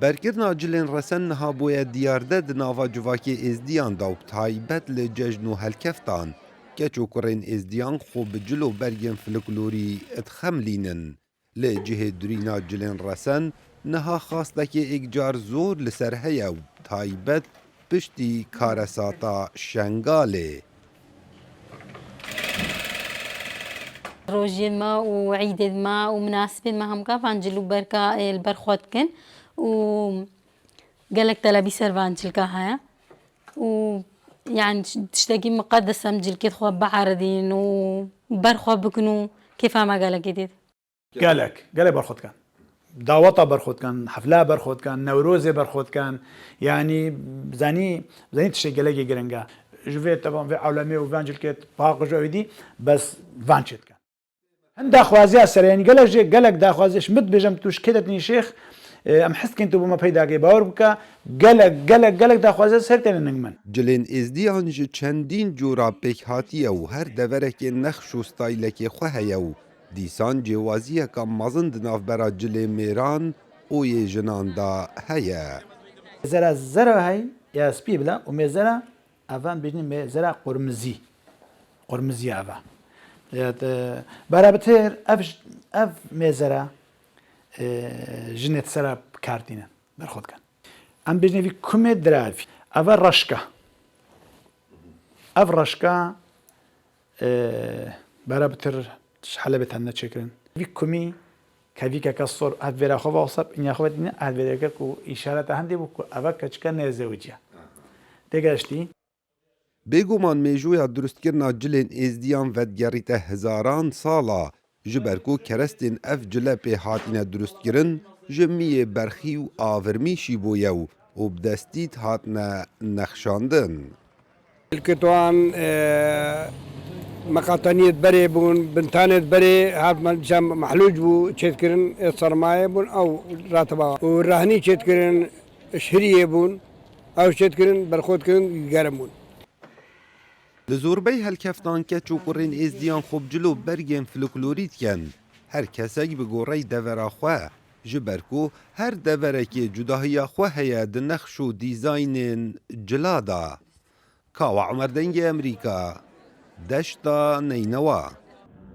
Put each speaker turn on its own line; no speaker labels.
برکردنا جلین رسن نها بویا دیارده دناوا جواکی ازدیان دا و تایبت لججن و هلکفتان که چوکرین ازدیان خوب جلو برگن فلکلوری اتخملینن لجه درینا جلین رسن نها خواسته که اگجار زور لسر هیا و تایبت پشتی کارساتا شنگاله
روجي ما وعيد ما ومناسبة ما هم كافانجلو بركا البرخوت كن و قالك تلابي سيرفانجل كاها و يعني تشتاقي مقدسة مجل كيد خوا بعردين وبرخوا بكنو كيف ما قالك جديد
قالك برخوت كان دعوة برخوت كان حفلة برخوت كان نوروز برخوت كان يعني زاني تشتاق قالك جرنجا جوفيت طبعا في عالمي وفانجل كيت باق جويدي بس فانشت كان عند خوازي اسر يعني قالك دا خوازيش مد بجم توش كدتني شيخ ام حس كنتو بما پیدا كي باور بك قالك دا خوازي سرتن نگمن
جلين ازدیان جه چندین جورا پیک هاتیه و هر دورک نخش و ستایلک خواه و دیسان جوازیه که مزند ناف برا جلی میران او یه جنان دا هیا
زرا هاي يا سبي بلا ومزرا افان بجني مزرا قرمزي افا برابتر اف مزرا جنت سرا كارتينا برخود كان ام بجني في كومي درافي افا رشكا برابتر حلبت هنا تشكرن في كومي كافيكا كسر هذا خوا وصب إن ياخذني هذا كو إشارة عندي بكو أبغى كشكن زوجيا تجاشتي
بگومان میجویا درست کرنا جلین ازدیان ودگریته هزاران سالا جبرکو کرستین اف جله پی هاتین درست کرن جمیه برخی و آورمی شیبویو و بدستیت هاتنا نخشاندن
الكتوان مقاطنية بري بون بنتانة بري هاد جام محلوج بو تشتكرن صرماية بون أو راتبا والرهني تشتكرن شهرية بون أو تشتكرن برخود كرن جارمون
لزوربی هلکفتان که چوکرین ازدیان خوب جلو برگن فلکلوریت کن هر کسی بگوری دورا خواه جبرکو هر دوره که جداهی خواه هیا دنخش و دیزاین جلادا کاوا عمر دنگ امریکا دشتا نینوا